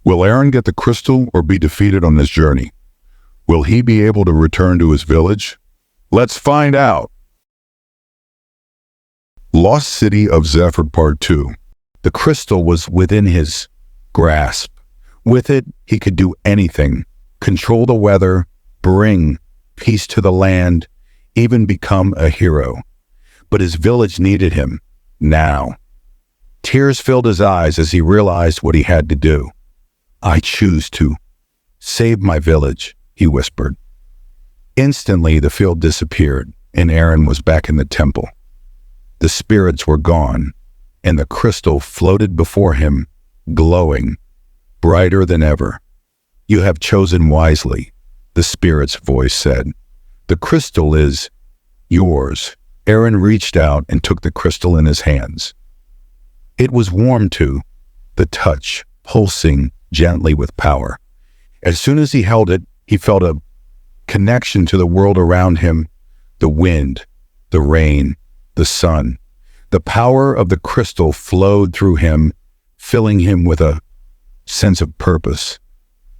Will Arin get the crystal or be defeated on his journey? Will he be able to return to his village? Let's find out! Lost City of Zephyr Part 2. The crystal was within his grasp. With it, he could do anything, control the weather, bring peace to the land, even become a hero. But his village needed him, now. Tears filled his eyes as he realized what he had to do. I choose to save my village, he whispered. Instantly, the field disappeared, and Arin was back in the temple. The spirits were gone, and the crystal floated before him, glowing, brighter than ever. You have chosen wisely, the spirit's voice said. The crystal is yours. Arin reached out and took the crystal in his hands. It was warm too, the touch pulsing gently with power. As soon as he held it, he felt a connection to the world around him, the wind, the rain, the sun. The power of the crystal flowed through him, filling him with a sense of purpose.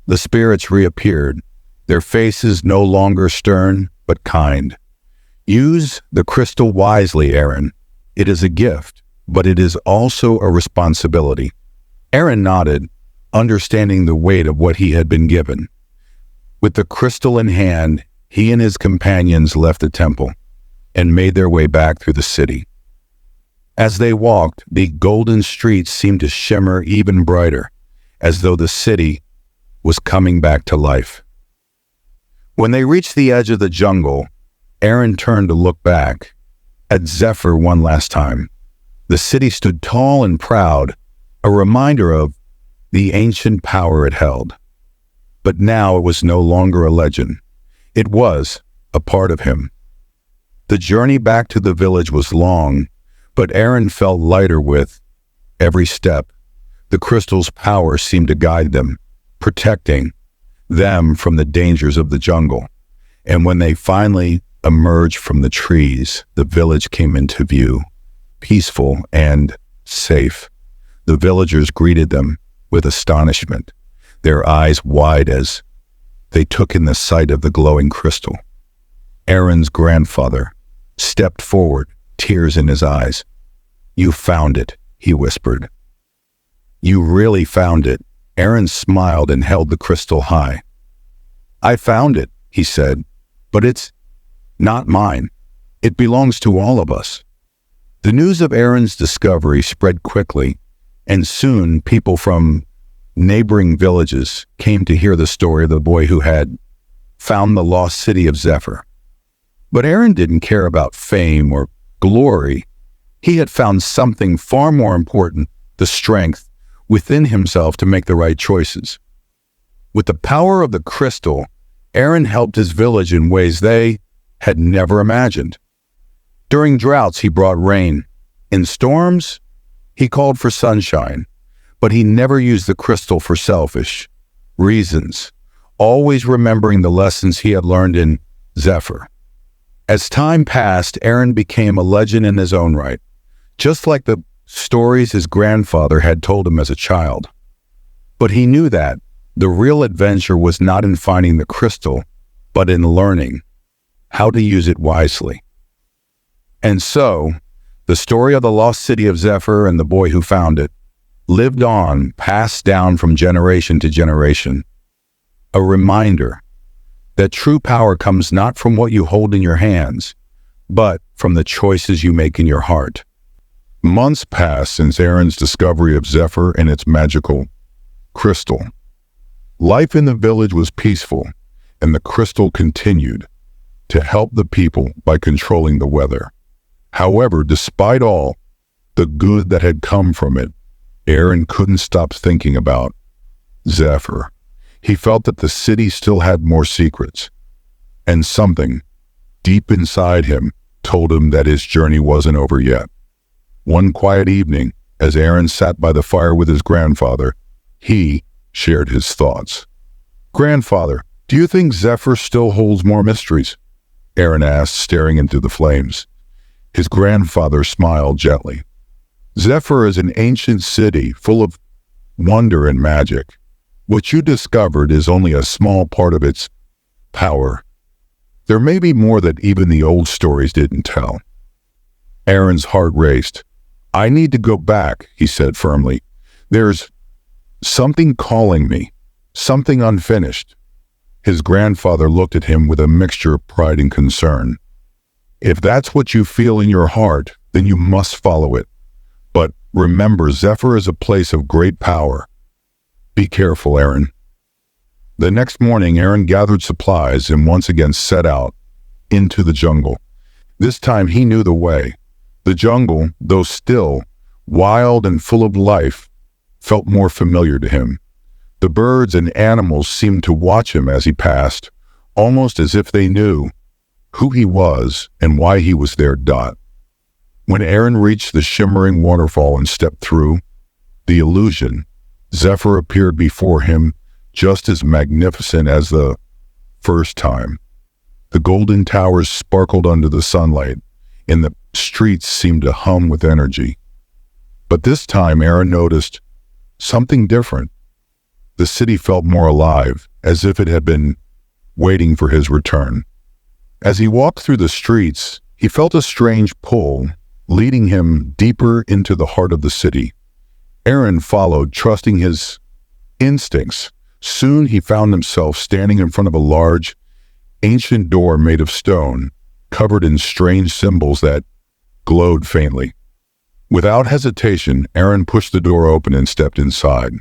The spirits reappeared, their faces no longer stern, but kind. Use the crystal wisely, Arin. It is a gift, but it is also a responsibility. Arin nodded, understanding the weight of what he had been given. With the crystal in hand, he and his companions left the temple and made their way back through the city. As they walked, the golden streets seemed to shimmer even brighter, as though the city was coming back to life. When they reached the edge of the jungle, Arin turned to look back at Zephyr one last time. The city stood tall and proud, a reminder of the ancient power it held. But now it was no longer a legend. It was a part of him. The journey back to the village was long, but Arin felt lighter with every step. The crystal's power seemed to guide them, protecting them from the dangers of the jungle. And when they finally emerged from the trees, the village came into view, peaceful and safe. The villagers greeted them with astonishment, their eyes wide as they took in the sight of the glowing crystal. Arin's grandfather stepped forward, tears in his eyes. You found it, he whispered. You really found it. Arin smiled and held the crystal high. I found it, he said, but it's not mine. It belongs to all of us. The news of Arin's discovery spread quickly, and soon people from neighboring villages came to hear the story of the boy who had found the lost city of Zephyr. But Arin didn't care about fame or glory. He had found something far more important, the strength within himself to make the right choices. With the power of the crystal, Arin helped his village in ways they had never imagined. During droughts, he brought rain. In storms, he called for sunshine. But he never used the crystal for selfish reasons, always remembering the lessons he had learned in Zephyr. As time passed, Arin became a legend in his own right, just like the stories his grandfather had told him as a child. But he knew that the real adventure was not in finding the crystal, but in learning how to use it wisely. And so, the story of the lost city of Zephyr and the boy who found it lived on, passed down from generation to generation. A reminder that true power comes not from what you hold in your hands, but from the choices you make in your heart. Months passed since Arin's discovery of Zephyr and its magical crystal. Life in the village was peaceful, and the crystal continued to help the people by controlling the weather. However, despite all the good that had come from it, Arin couldn't stop thinking about Zephyr. He felt that the city still had more secrets, and something deep inside him told him that his journey wasn't over yet. One quiet evening, as Arin sat by the fire with his grandfather, he shared his thoughts. Grandfather, do you think Zephyr still holds more mysteries? Arin asked, staring into the flames. His grandfather smiled gently. Zephyr is an ancient city full of wonder and magic. What you discovered is only a small part of its power. There may be more that even the old stories didn't tell. Arin's heart raced. I need to go back, he said firmly. There's something calling me, something unfinished. His grandfather looked at him with a mixture of pride and concern. If that's what you feel in your heart, then you must follow it. But remember, Zephyr is a place of great power. Be careful, Arin. The next morning, Arin gathered supplies and once again set out into the jungle. This time he knew the way. The jungle, though still, wild and full of life, felt more familiar to him. The birds and animals seemed to watch him as he passed, almost as if they knew who he was and why he was there. When Arin reached the shimmering waterfall and stepped through the illusion, Zephyr appeared before him just as magnificent as the first time. The golden towers sparkled under the sunlight, and the streets seemed to hum with energy. But this time Arin noticed something different. The city felt more alive, as if it had been waiting for his return. As he walked through the streets, he felt a strange pull, leading him deeper into the heart of the city. Arin followed, trusting his instincts. Soon he found himself standing in front of a large, ancient door made of stone, covered in strange symbols that glowed faintly. Without hesitation, Arin pushed the door open and stepped inside.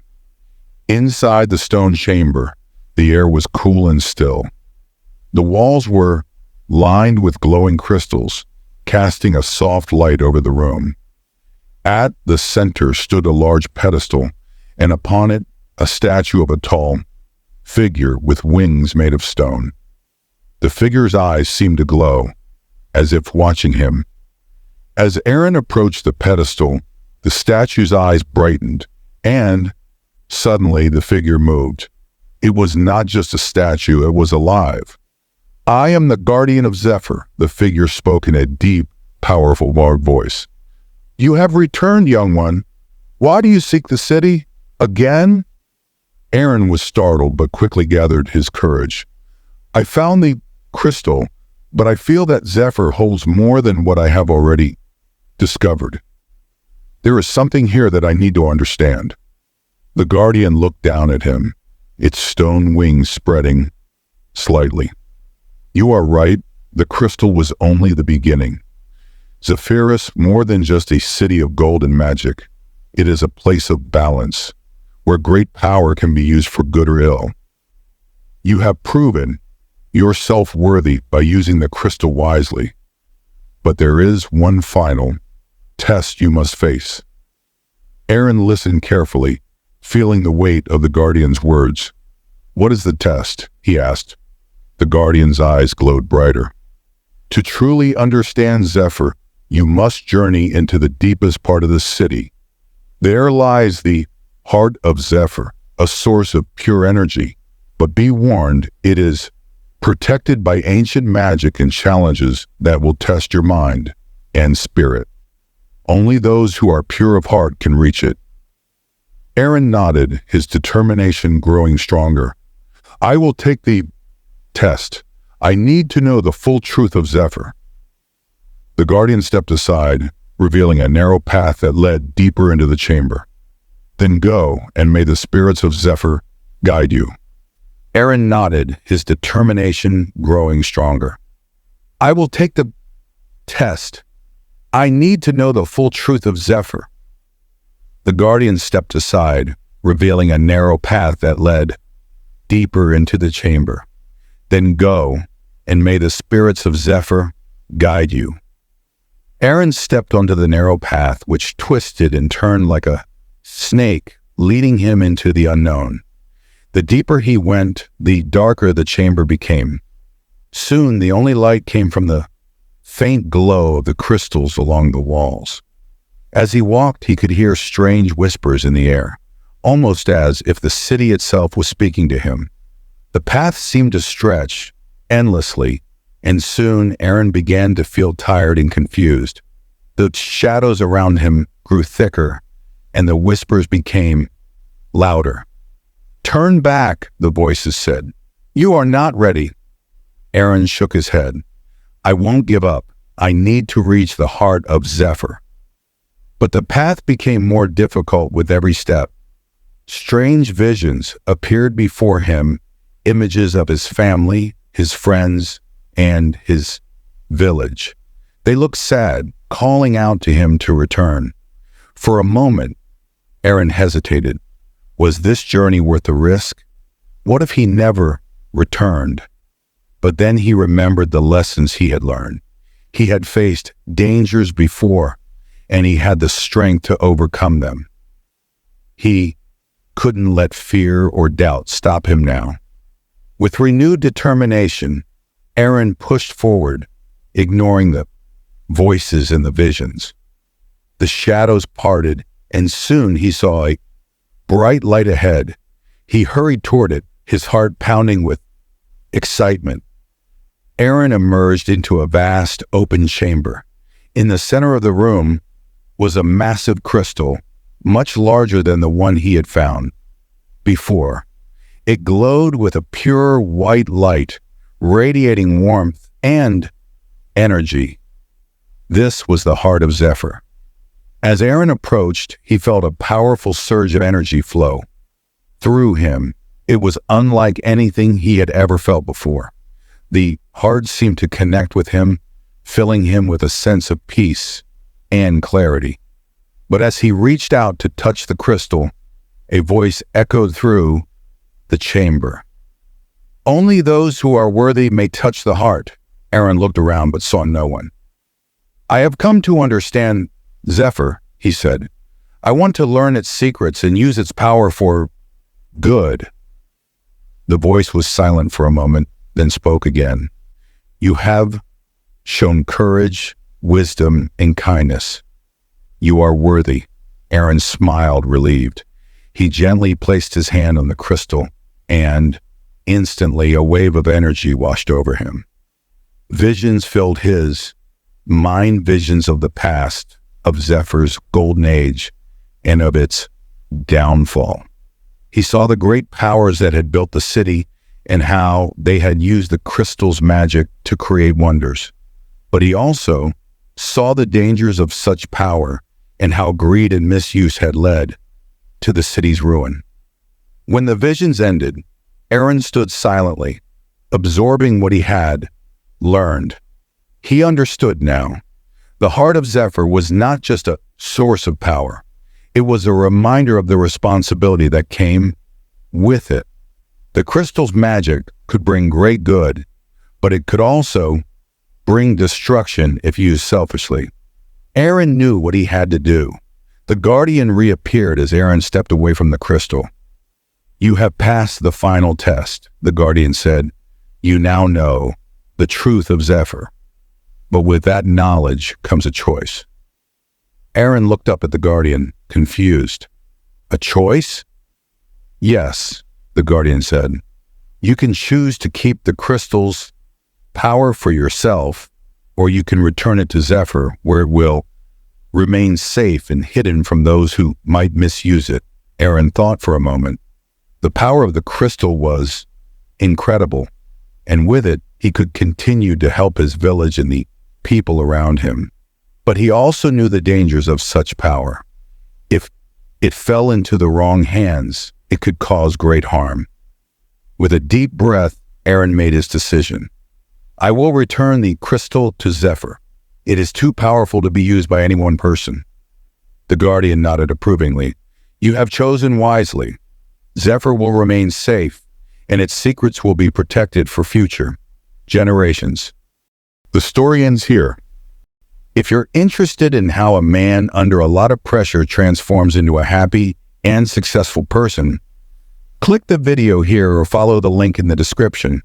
Inside the stone chamber, the air was cool and still. The walls were lined with glowing crystals, casting a soft light over the room. At the center stood a large pedestal, and upon it a statue of a tall figure with wings made of stone. The figure's eyes seemed to glow, as if watching him. As Arin approached the pedestal, the statue's eyes brightened, and suddenly the figure moved. It was not just a statue, it was alive. I am the guardian of Zephyr, the figure spoke in a deep, powerful voice. You have returned, young one. Why do you seek the city? Again? Arin was startled, but quickly gathered his courage. I found the crystal, but I feel that Zephyr holds more than what I have already discovered. There is something here that I need to understand. The guardian looked down at him, its stone wings spreading slightly. You are right, the crystal was only the beginning. Zephyr is more than just a city of gold and magic. It is a place of balance, where great power can be used for good or ill. You have proven yourself worthy by using the crystal wisely. But there is one final test you must face. Arin listened carefully, feeling the weight of the guardian's words. What is the test? He asked. The guardian's eyes glowed brighter. To truly understand Zephyr, you must journey into the deepest part of the city. There lies the heart of Zephyr, a source of pure energy. But be warned, it is protected by ancient magic and challenges that will test your mind and spirit. Only those who are pure of heart can reach it. Arin nodded, his determination growing stronger. I will take the test. I need to know the full truth of Zephyr. The guardian stepped aside, revealing a narrow path that led deeper into the chamber. Then go, and may the spirits of Zephyr guide you. Arin nodded, his determination growing stronger. I will take the test. I need to know the full truth of Zephyr. The guardian stepped aside, revealing a narrow path that led deeper into the chamber. Then go, and may the spirits of Zephyr guide you. Arin stepped onto the narrow path, which twisted and turned like a snake, leading him into the unknown. The deeper he went, the darker the chamber became. Soon the only light came from the faint glow of the crystals along the walls. As he walked, he could hear strange whispers in the air, almost as if the city itself was speaking to him. The path seemed to stretch endlessly, and soon Arin began to feel tired and confused. The shadows around him grew thicker, and the whispers became louder. "Turn back," the voices said. "You are not ready." Arin shook his head. "I won't give up. I need to reach the heart of Zephyr." But the path became more difficult with every step. Strange visions appeared before him, images of his family, his friends, and his village. They looked sad, calling out to him to return. For a moment, Arin hesitated. Was this journey worth the risk? What if he never returned? But then he remembered the lessons he had learned. He had faced dangers before, and he had the strength to overcome them. He couldn't let fear or doubt stop him now. With renewed determination, Arin pushed forward, ignoring the voices and the visions. The shadows parted, and soon he saw a bright light ahead. He hurried toward it, his heart pounding with excitement. Arin emerged into a vast, open chamber. In the center of the room was a massive crystal, much larger than the one he had found before. It glowed with a pure white light, radiating warmth and energy. This was the heart of Zephyr. As Arin approached, he felt a powerful surge of energy flow through him. It was unlike anything he had ever felt before. The heart seemed to connect with him, filling him with a sense of peace and clarity. But as he reached out to touch the crystal, a voice echoed through the chamber. "Only those who are worthy may touch the heart." Arin looked around but saw no one. "I have come to understand Zephyr," he said. "I want to learn its secrets and use its power for good." The voice was silent for a moment, then spoke again. "You have shown courage, wisdom, and kindness. You are worthy." Arin smiled, relieved. He gently placed his hand on the crystal, and instantly a wave of energy washed over him. Visions filled his mind, visions of the past, of Zephyr's golden age, and of its downfall. He saw the great powers that had built the city and how they had used the crystal's magic to create wonders. But he also saw the dangers of such power and how greed and misuse had led to the city's ruin. When the visions ended, Arin stood silently, absorbing what he had learned. He understood now. The heart of Zephyr was not just a source of power. It was a reminder of the responsibility that came with it. The crystal's magic could bring great good, but it could also bring destruction if used selfishly. Arin knew what he had to do. The guardian reappeared as Arin stepped away from the crystal. "You have passed the final test," the guardian said. "You now know the truth of Zephyr. But with that knowledge comes a choice." Arin looked up at the guardian, confused. "A choice?" "Yes," the guardian said. "You can choose to keep the crystal's power for yourself, or you can return it to Zephyr, where it will remain safe and hidden from those who might misuse it." Arin thought for a moment. The power of the crystal was incredible, and with it, he could continue to help his village and the people around him. But he also knew the dangers of such power. If it fell into the wrong hands, it could cause great harm. With a deep breath, Arin made his decision. "I will return the crystal to Zephyr. It is too powerful to be used by any one person." The guardian nodded approvingly. "You have chosen wisely. Zephyr will remain safe, and its secrets will be protected for future generations." The story ends here. If you're interested in how a man under a lot of pressure transforms into a happy and successful person, click the video here or follow the link in the description.